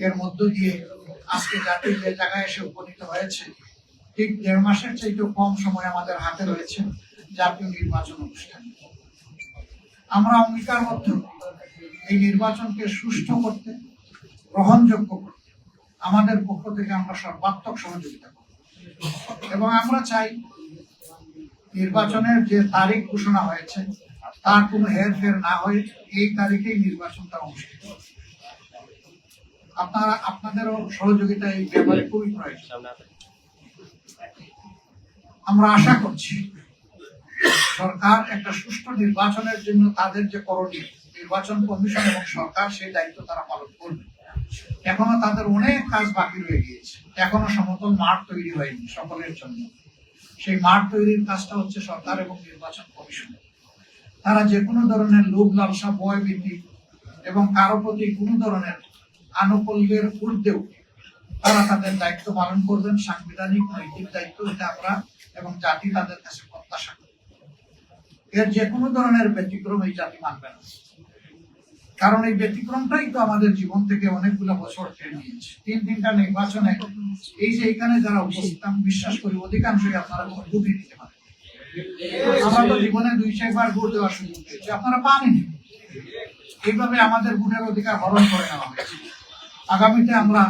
এর মধ্য দিয়ে আজকে জাতি যে জায়গায় এসে উপনীত হয়েছে, ঠিক 1.5 মাসের চাইতেও কম সময় আমাদের হাতে রয়েছে জাতীয় নির্বাচন অনুষ্ঠান। আমরা অঙ্গীকারবদ্ধ এই নির্বাচনকে সুষ্ঠু করতে, গ্রহণযোগ্য করতে আমাদের পক্ষ থেকে আমরা সর্বাত্মক সহযোগিতা করব এবং আমরা চাই নির্বাচনের যে তারিখ ঘোষণা হয়েছে তার কোনো হেরফের না হয়ে এই তারিখেই নির্বাচনটা অনুষ্ঠিত। আপনাদেরও সহযোগিতা এই ব্যাপারে খুবই প্রয়োজন। আমরা আশা করছি সরকার একটা সুষ্ঠু নির্বাচনের জন্য তাদের যে করণীয়, নির্বাচন কমিশন এবং সরকার সেই দায়িত্ব তারা পালন করবে। এখনো তাদের অনেক কাজ বাকি রয়ে গিয়েছে, এখনো সমতল মাঠ তৈরি হয়নি সকলের জন্য। সেই মাঠ তৈরির কাজটা হচ্ছে সরকার এবং নির্বাচন কমিশন। তারা যে কোনো ধরনের লোভ লালসা, ভয় ভীতি এবং কারো প্রতি কোনো ধরনের আনুকূল্যের ঊর্ধ্বেও তারা তাদের দায়িত্ব পালন করবেন। সাংবিধানিক নৈতিক দায়িত্ব, এটা আমরা এবং জাতি তাদের কাছে প্রত্যাশা করি। এর যে কোনো ধরনের ব্যতিক্রম এই জাতি মানবে না, কারণ এই ব্যতিক্রমটাই তো আমাদের জীবন থেকে অনেকগুলো বছর কেড়ে নিয়েছে। 3টা নির্বাচনে এই যে এখানে যারা উপস্থিত, আমি বিশ্বাস করি অধিকাংশই আপনারা ভোটই দিতে পারেন। আমরা তো জীবনে 2-4বার ভোট দেওয়ার সুযোগ পেয়েছি, আপনারা পাননি। এইভাবে আমাদের ভোটের অধিকার হরণ করে নেওয়া হয়েছে। আগামীতে আমরা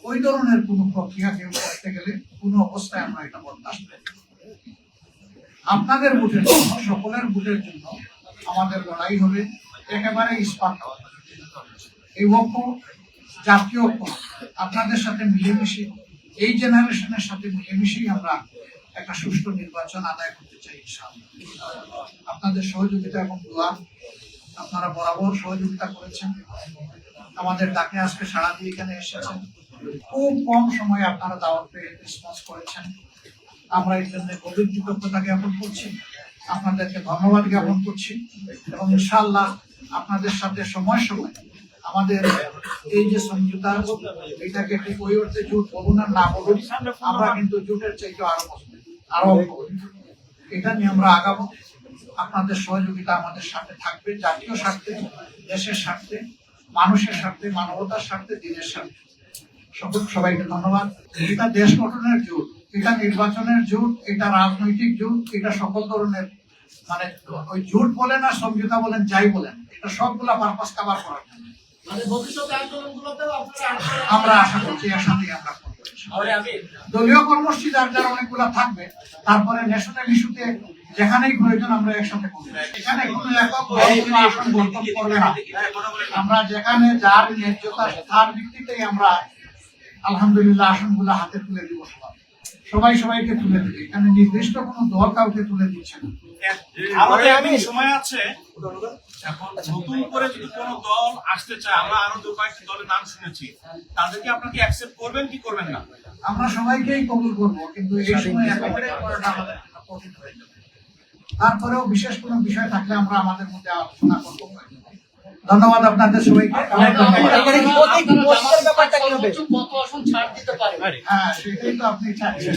ওই ধরনের কোনো প্রক্রিয়া কেউ করতে গেলে কোনো অবস্থায় আমরা এটা বরদাস্ত করব। আপনাদের ভোটের জন্য, সকলের ভোটের জন্য আমাদের লড়াই হবে একেবারে ইস্পাত। এই ঐক্য, জাতীয় ঐক্য আপনাদের সাথে মিলেমিশে, এই জেনারেশনের সাথে মিলেমিশেই আমরা একটা সুষ্ঠু নির্বাচন আদায় করতে চাই ইনশাআল্লাহ। আপনাদের সহযোগিতা এবং দোয়া, আপনারা বরাবর সহযোগিতা করেছেন, আমাদের ডাকে আজকে সারা দিয়ে এখানে এসেছেন। খুব কম সময়ে আপনারা দাওয়াত পেয়ে রেসপন্স করেছেন। আমরা এই জন্য গভীর কৃতজ্ঞতা জ্ঞাপন করছি, আপনাদেরকে ধন্যবাদ জ্ঞাপন করছি এবং ইনশাআল্লাহ আপনাদের সাথে সময় সময় আমাদের এই যে সমঝোতা, এটাকে ঠিক ওই অর্থে জোট বলুন আর না বলুন, আমরা কিন্তু জোটের চাইতে আরো এটা নিয়ে আমরা আগাবো। আপনাদের সহযোগিতা আমাদের সাথে থাকবে, জাতীয় স্বার্থে, দেশের স্বার্থে, মানুষের স্বার্থে, মানবতার স্বার্থে, দিনের স্বার্থে। সবাইকে ধন্যবাদ। এটা দেশ গঠনের জোট, এটা নির্বাচনের জোট, এটা রাজনৈতিক জোট, এটা সকল ধরনের, মানে ওই জোট বলেন আর সমঝোতা বলেন, যাই বলেন, এটা সবগুলা পারপাস কভার করার জন্য আমরা আশা করছি একসাথে আমরা দলীয় কর্মসূচি যার অনেকগুলা থাকবে। তারপরে ন্যাশনাল ইস্যুতে যেখানেই প্রয়োজন আমরা একসাথে করবো। এখানে কোনো একক আসন বর্তন করবে না। আমরা যেখানে যার ন্যায্যতা তার ভিত্তিতেই আমরা আলহামদুলিল্লাহ আসনগুলো হাতে তুলে দিব। সবাই সবাইকে তুলে দিবে, এখানে নির্দিষ্ট কোনো দল কাউকে তুলে দিচ্ছে না। সময় আছে, এখন নতুন করে যদি কোনো দল আসতে চায়, আমরা আরো 2-5টি দলের নাম শুনেছি, তাদেরকে আপনাকে অ্যাকসেপ্ট করবেন কি করবেন না? আমরা সবাইকেই কবুল করবো, কিন্তু এই সময় একেবারে করাটা আমাদের কঠিন হয়ে যাবে। তারপরেও বিশেষ কোনো বিষয় থাকলে আমরা আমাদের মধ্যে আলোচনা করবো। ধন্যবাদ আপনাদের সবাইকে। হ্যাঁ, সেটাই তো আপনি চাচ্ছেন।